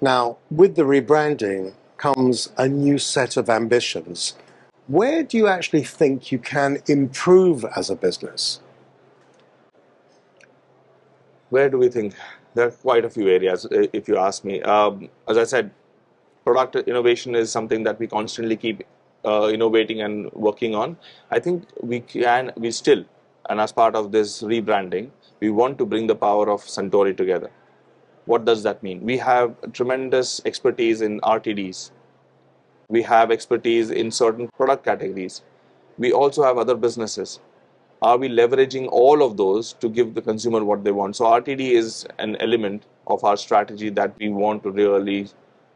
Now, with the rebranding comes a new set of ambitions. Where do you actually think you can improve as a business? Where do we think? There are quite a few areas, if you ask me. As I said, product innovation is something that we constantly keep innovating and working on. I think we still, and as part of this rebranding, we want to bring the power of Suntory together. What does that mean? We have tremendous expertise in RTDs. We have expertise in certain product categories. We also have other businesses. Are we leveraging all of those to give the consumer what they want? So RTD is an element of our strategy that we want to really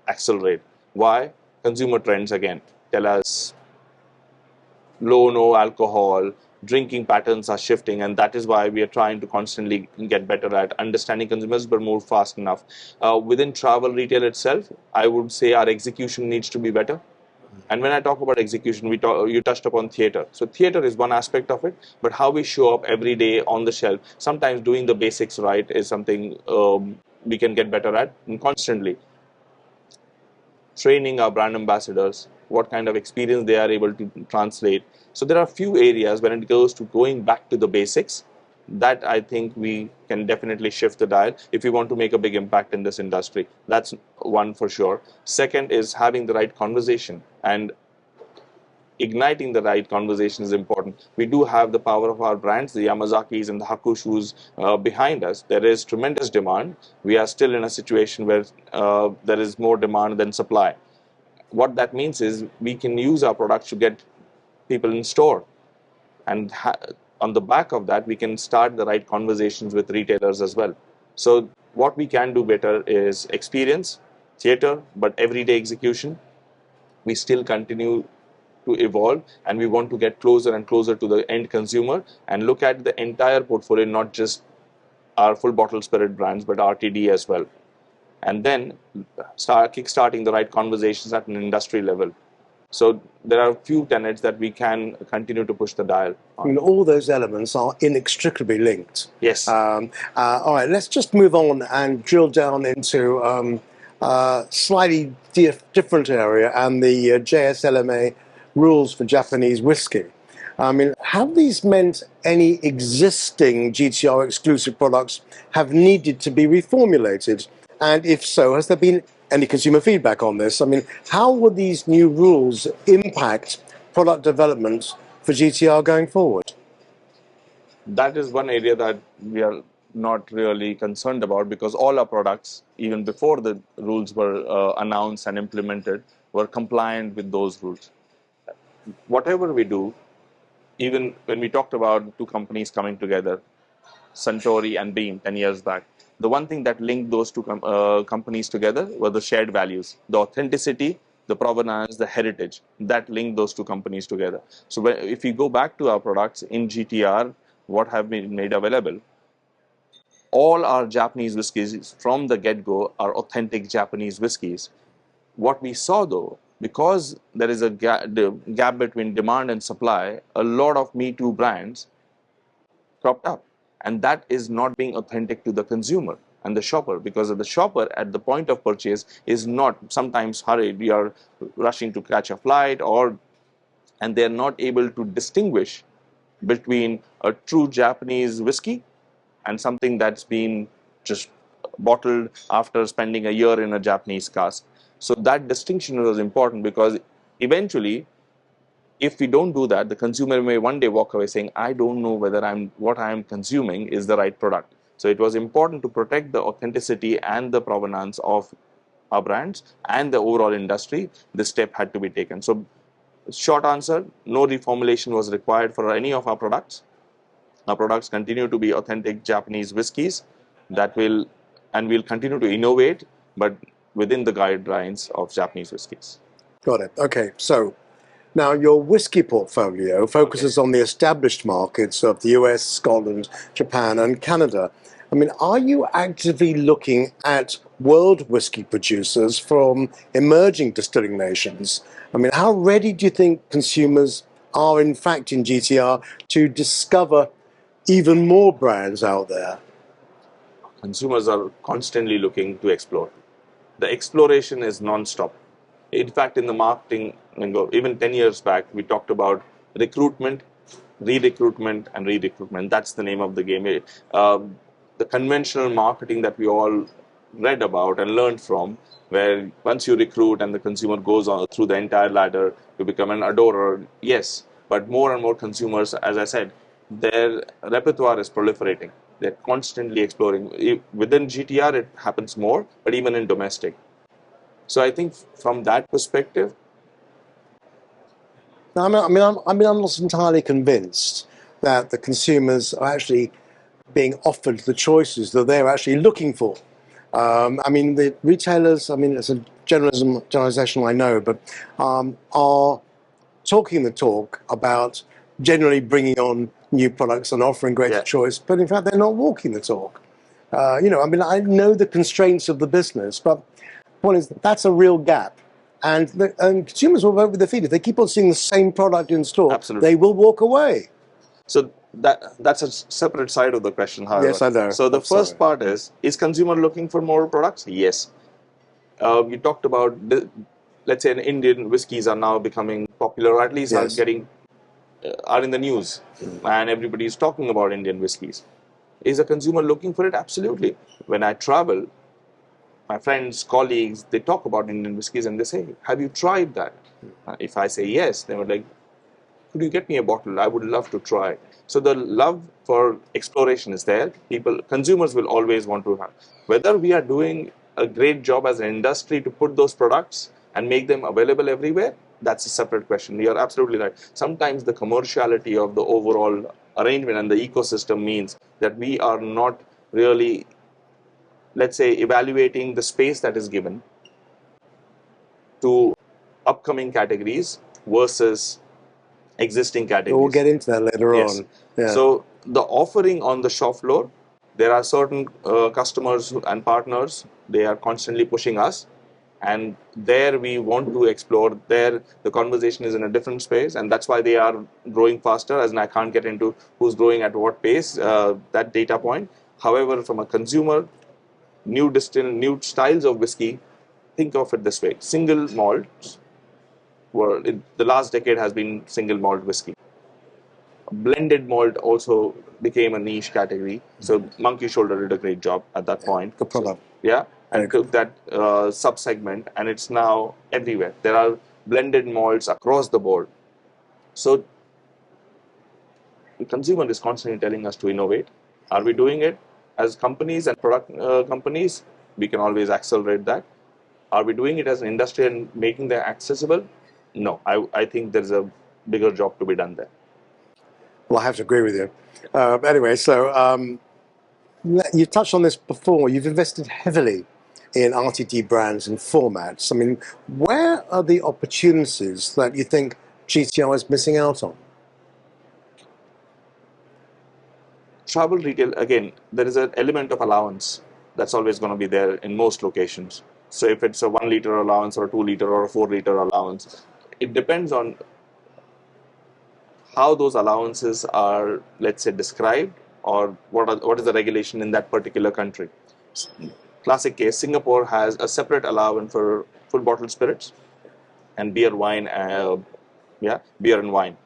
accelerate. Why? Consumer trends again tell us low, no alcohol, drinking patterns are shifting, and that is why we are trying to constantly get better at understanding consumers but move fast enough. Within travel retail itself, I would say our execution needs to be better. And when I talk about execution, you touched upon theater. So theater is one aspect of it, but how we show up every day on the shelf, sometimes doing the basics right is something we can get better at, and constantly training our brand ambassadors, what kind of experience they are able to translate. So there are a few areas when it goes to going back to the basics that I think we can definitely shift the dial if we want to make a big impact in this industry. That's one for sure. Second is having the right conversation, and igniting the right conversation is important. We do have the power of our brands, the Yamazakis and the Hakushus behind us. There is tremendous demand. We are still in a situation where there is more demand than supply. What that means is we can use our products to get people in store. And on the back of that, we can start the right conversations with retailers as well. So what we can do better is experience, theater, but everyday execution. We still continue to evolve, and we want to get closer and closer to the end consumer and look at the entire portfolio, not just our full bottle spirit brands, but RTD as well. And then start kickstarting the right conversations at an industry level. So there are a few tenets that we can continue to push the dial on. I mean, all those elements are inextricably linked. Yes. All right, let's just move on and drill down into slightly different area and the JSLMA rules for Japanese whiskey. I mean, have these meant any existing GTR exclusive products have needed to be reformulated? And if so, has there been any consumer feedback on this? I mean, how will these new rules impact product development for GTR going forward? That is one area that we are not really concerned about, because all our products, even before the rules were announced and implemented, were compliant with those rules. Whatever we do, even when we talked about two companies coming together, Suntory and Beam 10 years back, the one thing that linked those two companies together were the shared values, the authenticity, the provenance, the heritage that linked those two companies together. So if we go back to our products in GTR, what have been made available, all our Japanese whiskeys from the get-go are authentic Japanese whiskeys. What we saw though, because there is a gap between demand and supply, a lot of Me Too brands cropped up. And that is not being authentic to the consumer and the shopper, because the shopper at the point of purchase is not sometimes hurried. We are rushing to catch a flight, and they're not able to distinguish between a true Japanese whiskey and something that's been just bottled after spending a year in a Japanese cask. So that distinction was important, because eventually, if we don't do that, the consumer may one day walk away saying, I don't know whether what I am consuming is the right product. So it was important to protect the authenticity and the provenance of our brands and the overall industry. This step had to be taken. So short answer, no reformulation was required for any of our products. Our products continue to be authentic Japanese whiskeys we'll continue to innovate, but within the guidelines of Japanese whiskeys. Got it. Okay, so now your whiskey portfolio focuses on the established markets of the US, Scotland, Japan, and Canada. I mean, are you actively looking at world whiskey producers from emerging distilling nations? I mean, how ready do you think consumers are, in fact, in GTR to discover even more brands out there? Consumers are constantly looking to explore. The exploration is non-stop. In fact, in the marketing lingo, even 10 years back, we talked about recruitment, re-recruitment, and re-recruitment. That's the name of the game. The conventional marketing that we all read about and learned from, where once you recruit and the consumer goes on through the entire ladder to become an adorer, yes, but more and more consumers, as I said, their repertoire is proliferating. They're constantly exploring. Within GTR, it happens more, but even in domestic. So I think from that perspective, Now, I'm not entirely convinced that the consumers are actually being offered the choices that they're actually looking for. I mean, the retailers, I mean, it's a generalization I know, but are talking the talk about generally bringing on new products and offering greater choice, but in fact, they're not walking the talk. I mean, I know the constraints of the business, but one is that's a real gap. And consumers will vote with their feet. If they keep on seeing the same product in store, absolutely, they will walk away. So that's a separate side of the question, however. Yes, I know. So the first part is consumer looking for more products? Yes. You talked about, let's say, Indian whiskies are now becoming popular, or at least are getting are in the news, and everybody is talking about Indian whiskies. Is a consumer looking for it? Absolutely. When I travel, my friends, colleagues, they talk about Indian whiskies and they say, "Have you tried that?" If I say yes, they were like, "Could you get me a bottle? I would love to try." So the love for exploration is there. Consumers will always want to have. Whether we are doing a great job as an industry to put those products and make them available everywhere, that's a separate question. You're absolutely right. Sometimes the commerciality of the overall arrangement and the ecosystem means that we are not really, let's say, evaluating the space that is given to upcoming categories versus existing categories. We'll get into that later on. Yeah. So the offering on the shop floor, there are certain customers and partners, they are constantly pushing us, and there we want to explore. There the conversation is in a different space, and that's why they are growing faster, as I can't get into who's growing at what pace, that data point. However, from a consumer, new styles of whiskey, think of it this way: single malts the last decade has been single malt whiskey. Blended malt also became a niche category. So Monkey Shoulder did a great job at that point. Good product. So, and took that sub-segment, and it's now everywhere. There are blended malts across the board. So the consumer is constantly telling us to innovate. Are we doing it as companies and product companies? We can always accelerate that. Are we doing it as an industry and making them accessible? No, I think there's a bigger job to be done there. Well, I have to agree with you. Anyway, so you've touched on this before. You've invested heavily in RTD brands and formats. I mean, where are the opportunities that you think GTR is missing out on? Travel retail, again, there is an element of allowance that's always going to be there in most locations. So if it's a 1 liter allowance or a 2 liter or a 4 liter allowance, it depends on how those allowances are, let's say, described, or what is the regulation in that particular country. Classic case, Singapore has a separate allowance for full bottle spirits and beer, beer and wine.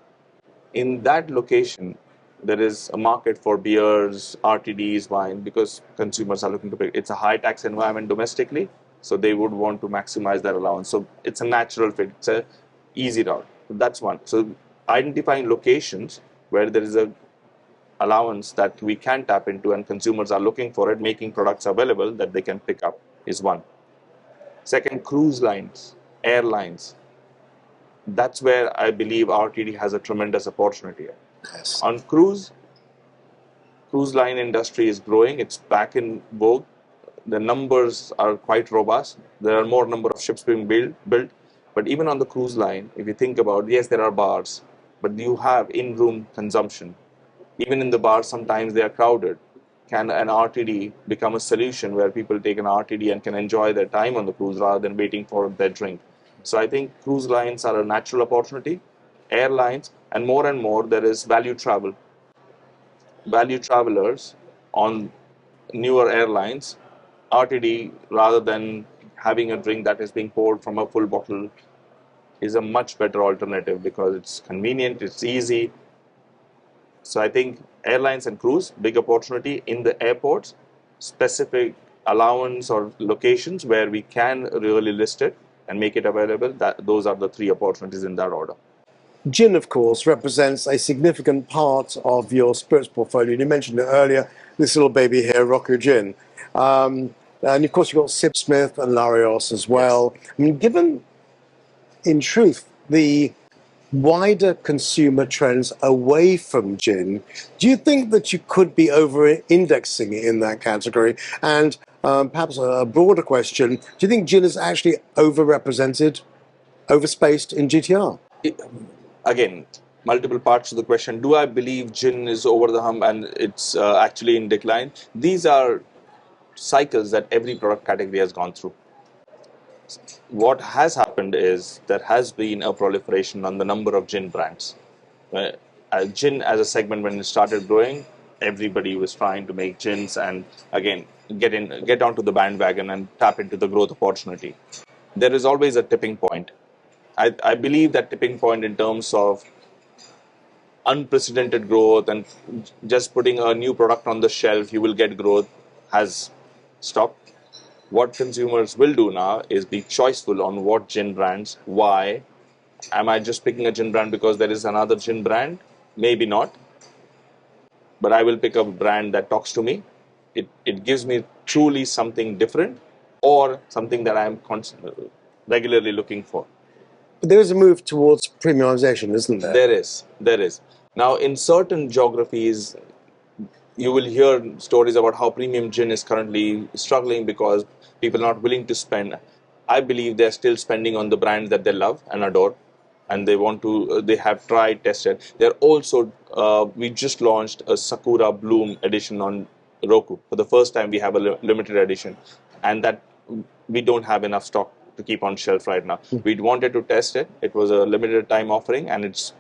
In that location, there is a market for beers, RTDs, wine, because consumers are looking to pay. It's a high tax environment domestically, so they would want to maximize their allowance. So it's a natural fit. It's a easy route. That's one. So identifying locations where there is a allowance that we can tap into and consumers are looking for it, making products available that they can pick up is one. Second, cruise lines, airlines. That's where I believe RTD has a tremendous opportunity. Yes. On cruise line industry is growing. It's back in vogue. The numbers are quite robust. There are more number of ships being built. But even on the cruise line, if you think about, yes, there are bars, but you have in-room consumption. Even in the bars, sometimes they are crowded. Can an RTD become a solution where people take an RTD and can enjoy their time on the cruise rather than waiting for their drink? So I think cruise lines are a natural opportunity. Airlines, and more there is value travel. Value travelers on newer airlines, RTD rather than having a drink that is being poured from a full bottle is a much better alternative because it's convenient, it's easy. So I think airlines and cruise, big opportunity in the airports, specific allowance or locations where we can really list it and make it available. Those are the three opportunities in that order. Gin, of course, represents a significant part of your spirits portfolio. You mentioned it earlier, this little baby here, Rocco Gin. And of course, you've got Sipsmith and Larios as well. Yes. I mean, given, in truth, the wider consumer trends away from gin, do you think that you could be over-indexing in that category? And perhaps a broader question, do you think gin is actually over-represented, overspaced in GTR? Again, multiple parts to the question. Do I believe gin is over the hump and it's actually in decline? These are cycles that every product category has gone through. What has happened is there has been a proliferation on the number of gin brands. Gin as a segment, when it started growing, everybody was trying to make gins and again get onto the bandwagon and tap into the growth opportunity. There is always a tipping point. I believe that tipping point in terms of unprecedented growth and just putting a new product on the shelf, you will get growth, has stopped. What consumers will do now is be choiceful on what gin brands. Why? Am I just picking a gin brand because there is another gin brand? Maybe not. But I will pick a brand that talks to me. It gives me truly something different or something that I'm regularly looking for. But there is a move towards premiumization, isn't there? There is. Now, in certain geographies, you will hear stories about how premium gin is currently struggling because people are not willing to spend. I believe they're still spending on the brands that they love and adore, and they have tried, tested. They're also, we just launched a Sakura Bloom edition on Roku. For the first time, we have a limited edition, and that we don't have enough stock to keep on shelf right now. We wanted to test it. It was a limited time offering, and it's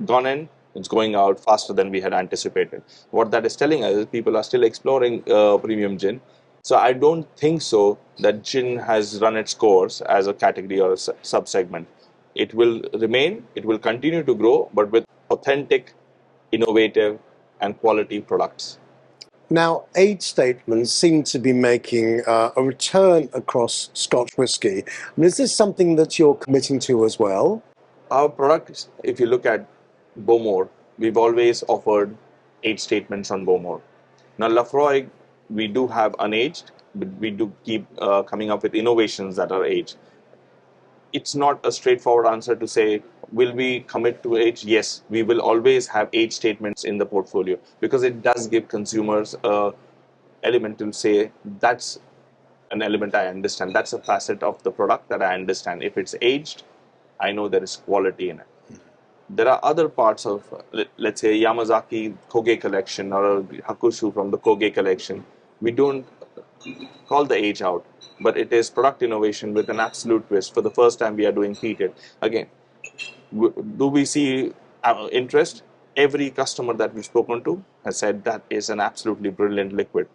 gone in. It's going out faster than we had anticipated. What that is telling us is people are still exploring premium gin. So I don't think so that gin has run its course as a category or a sub-segment. It will remain, it will continue to grow, but with authentic, innovative, and quality products. Now, age statements seem to be making a return across Scotch whisky. I mean, is this something that you're committing to as well? Our products, if you look at Bowmore, we've always offered age statements on Bowmore. Now, Lafroy, we do have unaged, but we do keep coming up with innovations that are aged. It's not a straightforward answer to say, will we commit to age? Yes, we will always have age statements in the portfolio because it does give consumers an element to say, that's an element I understand. That's a facet of the product that I understand. If it's aged, I know there is quality in it. There are other parts of, let's say, Yamazaki Koge collection or Hakushu from the Koge collection. We don't call the age out, but it is product innovation with an absolute twist. For the first time, we are doing peated. Again, do we see interest? Every customer that we've spoken to has said that is an absolutely brilliant liquid.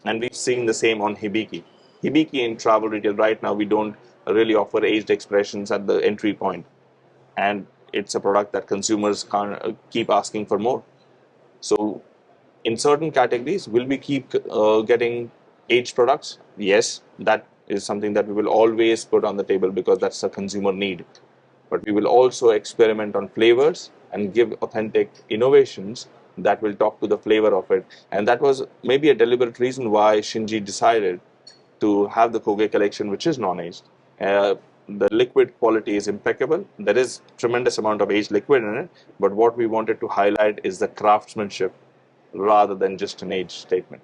And we've seen the same on Hibiki. Hibiki in travel retail right now, we don't really offer aged expressions at the entry point. And it's a product that consumers can't keep asking for more. So in certain categories, will we keep getting aged products? Yes, that is something that we will always put on the table because that's a consumer need. But we will also experiment on flavors and give authentic innovations that will talk to the flavor of it. And that was maybe a deliberate reason why Shinji decided to have the Koge collection, which is non-aged. The liquid quality is impeccable. There is tremendous amount of aged liquid in it, but what we wanted to highlight is the craftsmanship rather than just an age statement.